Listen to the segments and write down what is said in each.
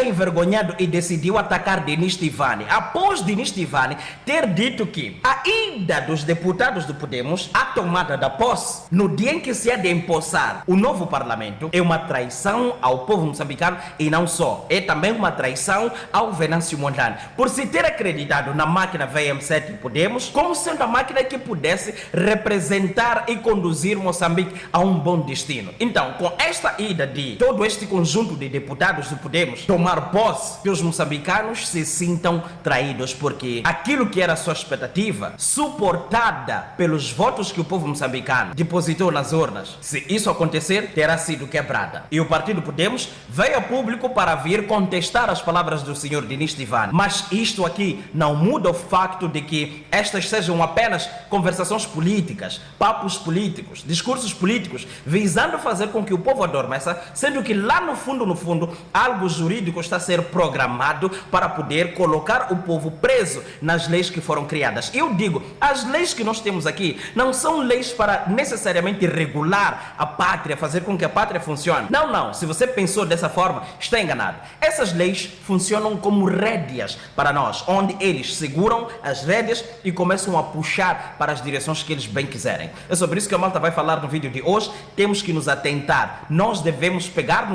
envergonhado e decidiu atacar Denis Tivani, após Denis Tivani ter dito que a ida dos deputados do Podemos à tomada da posse, no dia em que se há de empossar o novo parlamento, é uma traição ao povo moçambicano e não só, é também uma traição ao Venâncio Mondlane, por se ter acreditado na máquina VM7 Podemos como sendo a máquina que pudesse representar e conduzir Moçambique a um bom destino. Então, com esta ida de todo este conjunto de deputados do Podemos tomar posse, que os moçambicanos se sintam traídos, porque aquilo que era a sua expectativa, suportada pelos votos que o povo moçambicano depositou nas urnas, se isso acontecer, terá sido quebrada. E o Partido Podemos veio a público para vir contestar as palavras do senhor Denis Tivani. Mas isto aqui não muda o facto de que estas sejam apenas conversações políticas, papos políticos, discursos políticos, visando fazer com que o povo adormeça, sendo que lá no fundo, algo jurídico está a ser programado para poder colocar o povo preso nas leis que foram criadas. Eu digo, as leis que nós temos aqui não são leis para necessariamente regular a pátria, fazer com que a pátria funcione. Não. Se você pensou dessa forma, está enganado. Essas leis funcionam como rédeas para nós, onde eles seguram as rédeas e começam a puxar para as direções que eles bem quiserem. É sobre isso que a malta vai falar no vídeo de hoje. Temos que nos atentar. Nós devemos pegar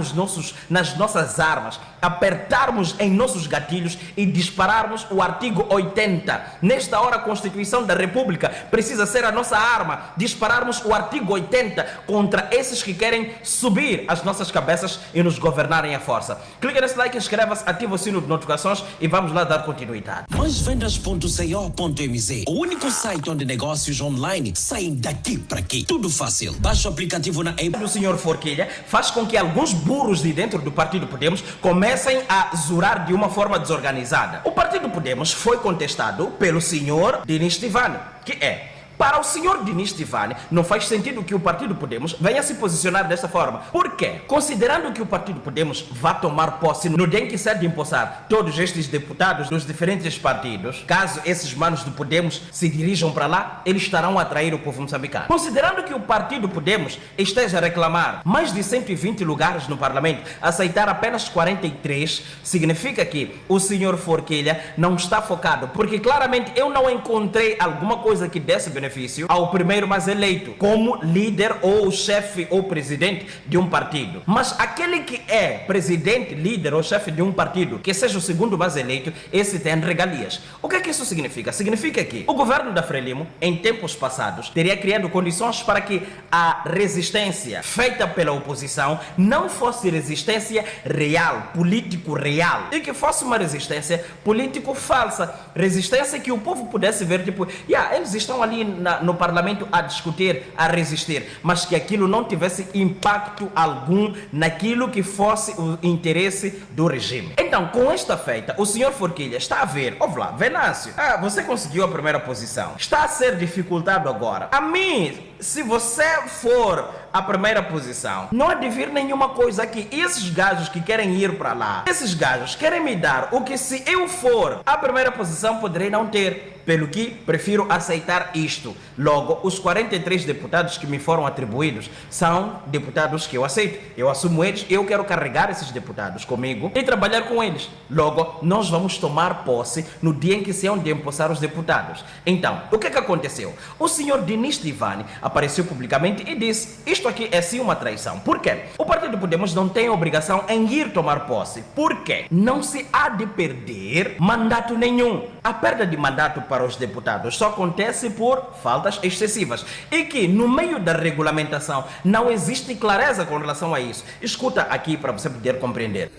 nas nossas armas, apertarmos em nossos gatilhos e dispararmos o artigo 80. Nesta hora, a Constituição da República precisa ser a nossa arma. Dispararmos o artigo 80 contra esses que querem subir as nossas cabeças e nos governarem à força. Clica nesse like, inscreva-se, ativa o sino de notificações e vamos lá dar continuidade. MaisVendas.co.mz, o único site onde negócios online saem daqui para aqui. Tudo fácil. Baixa o aplicativo na Apple. O senhor Forquilha faz com que alguns burros de dentro do Partido Podemos comecem a zurar de uma forma desorganizada. O Partido Podemos foi contestado pelo senhor Denis Tivani, que é... Para o senhor Denis Tivani, não faz sentido que o Partido Podemos venha se posicionar dessa forma. Por quê? Considerando que o Partido Podemos vai tomar posse no dia em que se há de empossar todos estes deputados dos diferentes partidos, caso esses manos do Podemos se dirijam para lá, eles estarão a atrair o povo moçambicano. Considerando que o Partido Podemos esteja a reclamar mais de 120 lugares no Parlamento, aceitar apenas 43, significa que o senhor Forquilha não está focado, porque claramente eu não encontrei alguma coisa que desse benefício ao primeiro mais eleito como líder ou chefe ou presidente de um partido. Mas aquele que é presidente, líder ou chefe de um partido, que seja o segundo mais eleito, esse tem regalias. O que é que isso significa? Significa que o governo da Frelimo, em tempos passados, teria criado condições para que a resistência feita pela oposição não fosse resistência real, político real, e que fosse uma resistência político falsa, resistência que o povo pudesse ver, tipo, eles estão ali no parlamento a discutir, a resistir, mas que aquilo não tivesse impacto algum naquilo que fosse o interesse do regime. Então, com esta feita, o senhor Forquilha está a ver, ouve lá, Venâncio, você conseguiu a primeira posição, está a ser dificultado agora. A mim, se você for a primeira posição, não há de vir nenhuma coisa aqui. E esses gajos que querem ir para lá, esses gajos querem me dar o que, se eu for a primeira posição, poderei não ter. Pelo que prefiro aceitar isto. Logo, os 43 deputados que me foram atribuídos são deputados que eu aceito. Eu assumo eles, eu quero carregar esses deputados comigo e trabalhar com eles. Logo, nós vamos tomar posse no dia em que se hão de empossar os deputados. Então, o que aconteceu? O senhor Denis Tivani apareceu publicamente e disse: isto aqui é sim uma traição. Por quê? O Partido Podemos não tem obrigação em ir tomar posse. Por quê? Não se há de perder mandato nenhum. A perda de mandato para os deputados só acontece por faltas excessivas e que no meio da regulamentação não existe clareza com relação a isso. Escuta aqui para você poder compreender.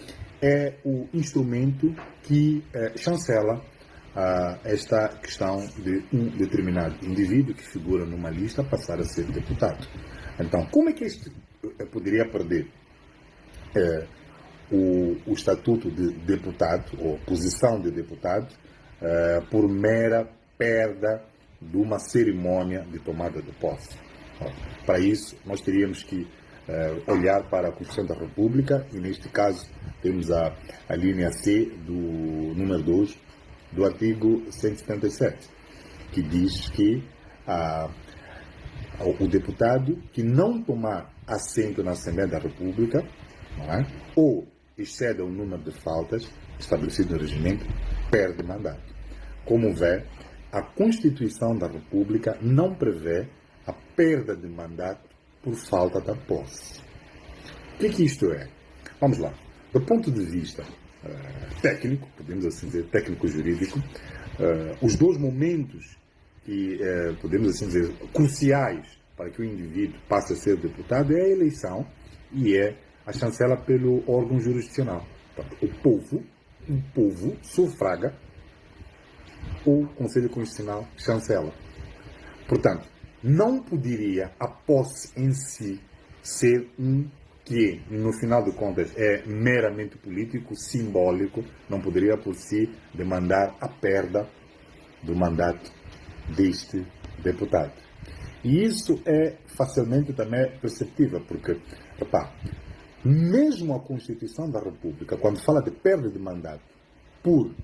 É o instrumento que chancela esta questão de um determinado indivíduo que figura numa lista passar a ser deputado. Então, como é que este poderia perder o estatuto de deputado ou posição de deputado por mera perda de uma cerimônia de tomada de posse? Para isso, nós teríamos que olhar para a Constituição da República e, neste caso, temos a linha C do número 2 do artigo 177, que diz que o deputado que não tomar assento na Assembleia da República, não é? Ou excede o número de faltas estabelecido no regimento, perde mandato. Como vê, a Constituição da República não prevê a perda de mandato por falta da posse. O que isto é? Vamos lá. Do ponto de vista técnico, podemos assim dizer, técnico-jurídico, os dois momentos que, podemos assim dizer, cruciais para que o indivíduo passe a ser deputado é a eleição e é a chancela pelo órgão jurisdicional. Portanto, o povo sufraga, o Conselho Constitucional chancela. Portanto, não poderia a posse em si ser que, no final de contas, é meramente político, simbólico, não poderia por si demandar a perda do mandato deste deputado. E isso é facilmente também perceptível, porque, mesmo a Constituição da República, quando fala de perda de mandato por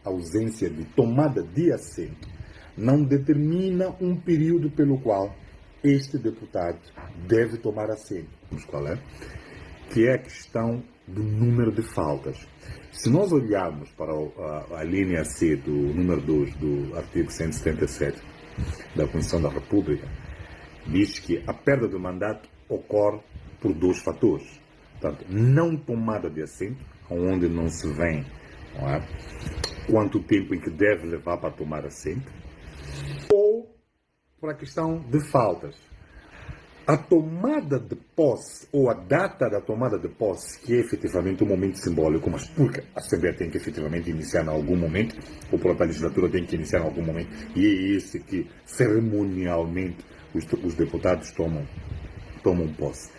ausência de tomada de assento, não determina um período pelo qual este deputado deve tomar assento. Mas qual é? Que é a questão do número de faltas. Se nós olharmos para a linha C do número 2 do artigo 177 da Constituição da República, diz que a perda do mandato ocorre por dois fatores. Portanto, não tomada de assento, onde não se vê quanto tempo em que deve levar para tomar assento, ou por a questão de faltas. A tomada de posse, ou a data da tomada de posse, que é efetivamente um momento simbólico, mas porque a Assembleia tem que efetivamente iniciar em algum momento, ou a própria legislatura tem que iniciar em algum momento, e é esse que cerimonialmente os deputados tomam posse.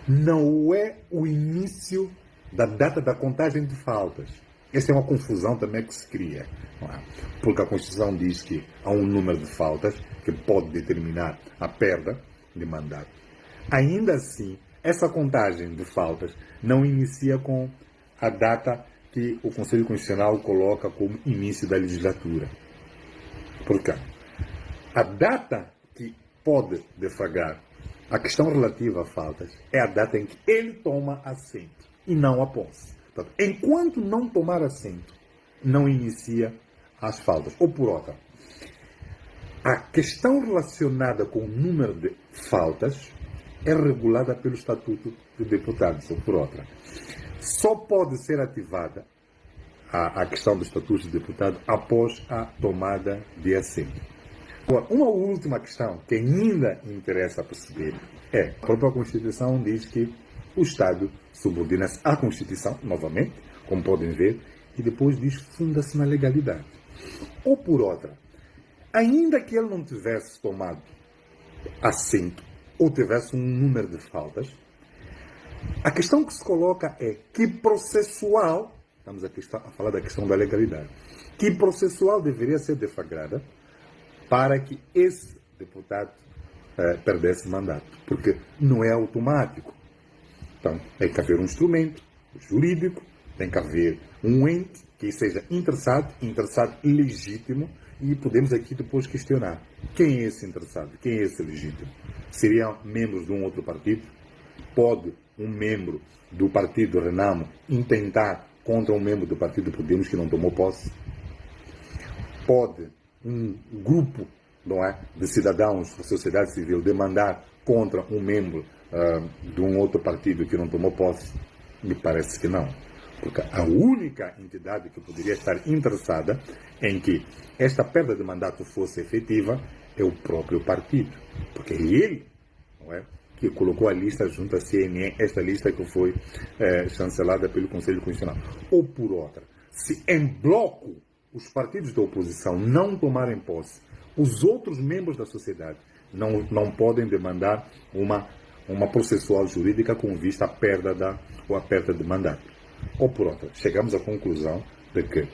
Não é o início da data da contagem de faltas. Essa é uma confusão também que se cria, porque a Constituição diz que há um número de faltas que pode determinar a perda de mandato. Ainda assim, essa contagem de faltas não inicia com a data que o Conselho Constitucional coloca como início da legislatura. Porquê? A data que pode deflagrar a questão relativa a faltas é a data em que ele toma assento e não a posse. Portanto, enquanto não tomar assento, não inicia as faltas. Ou por outra, a questão relacionada com o número de faltas é regulada pelo Estatuto de Deputados. Ou por outra, só pode ser ativada a questão do Estatuto de Deputado após a tomada de assento. Agora, uma última questão que ainda interessa perceber é a própria Constituição diz que o Estado subordina-se à Constituição, novamente, como podem ver, e depois diz funda-se na legalidade. Ou por outra, ainda que ele não tivesse tomado assento ou tivesse um número de faltas, a questão que se coloca é que processual, estamos aqui a falar da questão da legalidade, que processual deveria ser deflagrada para que esse deputado perdesse mandato, porque não é automático. Então, tem que haver um instrumento jurídico, tem que haver um ente que seja interessado legítimo, e podemos aqui depois questionar quem é esse interessado, quem é esse legítimo. Seriam membros de um outro partido? Pode um membro do partido Renamo intentar contra um membro do partido Podemos que não tomou posse? Pode um grupo, não é, de cidadãos da sociedade civil demandar contra um membro de um outro partido que não tomou posse? Me parece que não. Porque a única entidade que poderia estar interessada em que esta perda de mandato fosse efetiva é o próprio partido. Porque é ele, não é, que colocou a lista junto à CNE, esta lista que foi chancelada pelo Conselho Constitucional. Ou por outra, se em bloco os partidos da oposição não tomarem posse, os outros membros da sociedade não podem demandar uma processual jurídica com vista à perda de mandato. Ou por outra, chegamos à conclusão de que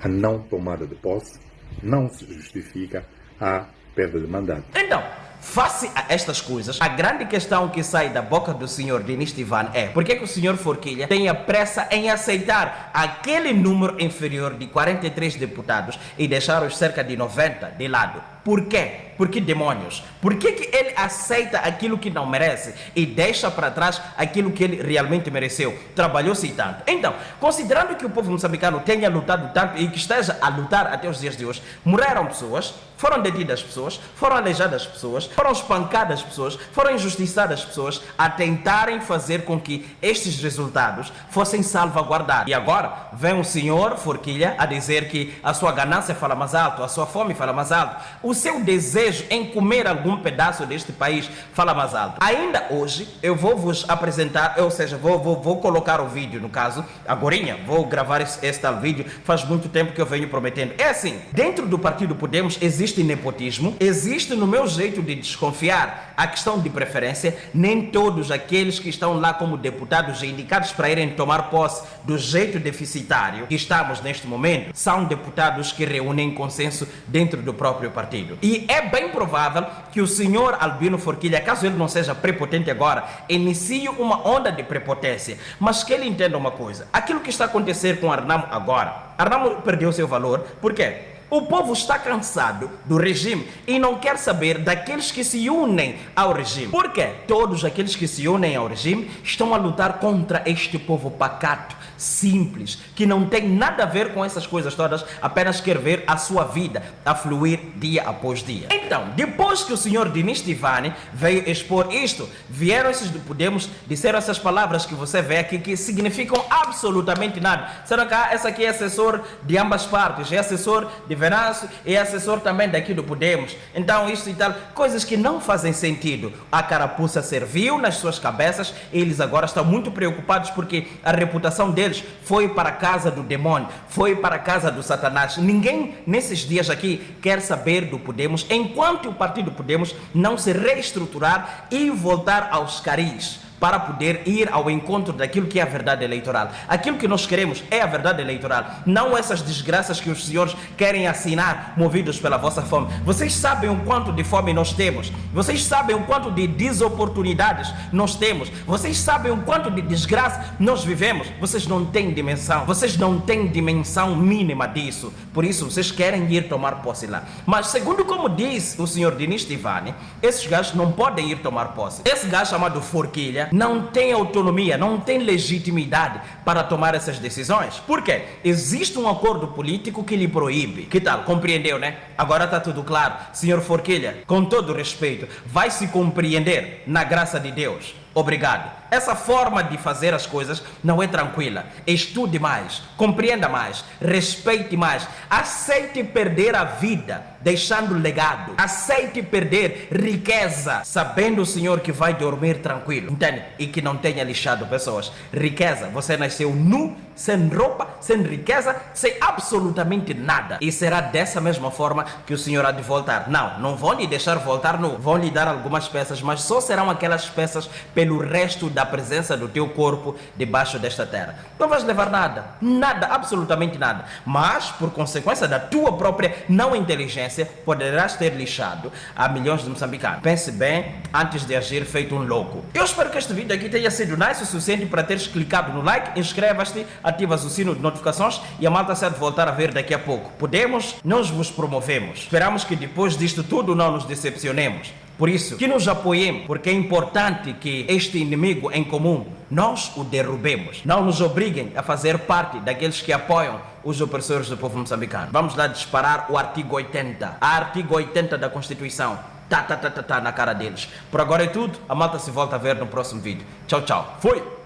a não tomada de posse não se justifica a perda de mandato. Então, face a estas coisas, a grande questão que sai da boca do senhor Denis Tivan é: por que o senhor Forquilha tem a pressa em aceitar aquele número inferior de 43 deputados e deixar os cerca de 90 de lado? Por quê? Por que demônios? Por que ele aceita aquilo que não merece e deixa para trás aquilo que ele realmente mereceu? Trabalhou-se tanto. Então, considerando que o povo moçambicano tenha lutado tanto e que esteja a lutar até os dias de hoje, morreram pessoas, foram detidas pessoas, foram aleijadas pessoas, foram espancadas pessoas, foram injustiçadas pessoas a tentarem fazer com que estes resultados fossem salvaguardados. E agora vem o senhor Forquilha a dizer que a sua ganância fala mais alto, a sua fome fala mais alto, o seu desejo em comer algum pedaço deste país fala mais alto. Ainda hoje eu vou vos apresentar, ou seja, vou colocar o vídeo, no caso, agorinha, vou gravar esse tal vídeo, faz muito tempo que eu venho prometendo. É assim, dentro do Partido Podemos existe nepotismo, existe, no meu jeito de desconfiar, a questão de preferência. Nem todos aqueles que estão lá como deputados e indicados para irem tomar posse do jeito deficitário que estamos neste momento, são deputados que reúnem consenso dentro do próprio partido. E é bem provável que o senhor Albino Forquilha, caso ele não seja prepotente agora, inicie uma onda de prepotência. Mas que ele entenda uma coisa: aquilo que está a acontecer com Arnamo agora, Arnamo perdeu seu valor. Por quê? O povo está cansado do regime e não quer saber daqueles que se unem ao regime. Por quê? Todos aqueles que se unem ao regime estão a lutar contra este povo pacato, simples, que não tem nada a ver com essas coisas todas, apenas quer ver a sua vida a fluir dia após dia. Então, depois que o senhor Denis Tivan veio expor isto, vieram esses do Podemos, disseram essas palavras que você vê aqui, que significam absolutamente nada. Será que essa aqui é assessor de ambas partes, é assessor de Venâncio e é assessor também daqui do Podemos. Então isto e tal, coisas que não fazem sentido. A carapuça serviu nas suas cabeças e eles agora estão muito preocupados porque a reputação deles foi para a casa do demônio, foi para a casa do Satanás. Ninguém nesses dias aqui quer saber do Podemos enquanto o Partido Podemos não se reestruturar e voltar aos caris, para poder ir ao encontro daquilo que é a verdade eleitoral. Aquilo que nós queremos é a verdade eleitoral, não essas desgraças que os senhores querem assinar, movidos pela vossa fome. Vocês sabem o quanto de fome nós temos, vocês sabem o quanto de desoportunidades nós temos, vocês sabem o quanto de desgraça nós vivemos. Vocês não têm dimensão, vocês não têm dimensão mínima disso. Por isso vocês querem ir tomar posse lá. Mas segundo como diz o senhor Denis Tivan, esses gajos não podem ir tomar posse. Esse gajo chamado Forquilha não tem autonomia, não tem legitimidade para tomar essas decisões. Por quê? Existe um acordo político que lhe proíbe. Que tal? Compreendeu, né? Agora está tudo claro. Senhor Forquilha, com todo respeito, vai se compreender na graça de Deus. Obrigado. Essa forma de fazer as coisas não é tranquila. Estude mais, compreenda mais, respeite mais, aceite perder a vida deixando legado, aceite perder riqueza sabendo o senhor que vai dormir tranquilo, entende? E que não tenha lixado pessoas. Riqueza, você nasceu nu, sem roupa, sem riqueza, sem absolutamente nada, e será dessa mesma forma que o senhor há de voltar. Não vão lhe deixar voltar nu, vão lhe dar algumas peças, mas só serão aquelas peças pelo resto da presença do teu corpo debaixo desta terra. Não vais levar nada, absolutamente nada, mas por consequência da tua própria não inteligência poderás ter lixado a milhões de moçambicanos. Pense bem antes de agir feito um louco. Eu espero que este vídeo aqui tenha sido nice o suficiente para teres clicado no like, inscrevas-te, ativas o sino de notificações e a malta se há de voltar a ver daqui a pouco. Podemos, nós vos promovemos. Esperamos que depois disto tudo não nos decepcionemos. Por isso, que nos apoiem, porque é importante que este inimigo em comum nós o derrubemos. Não nos obriguem a fazer parte daqueles que apoiam os opressores do povo moçambicano. Vamos lá disparar o artigo 80. A artigo 80 da Constituição. Tá na cara deles. Por agora é tudo. A malta se volta a ver no próximo vídeo. Tchau, tchau. Fui!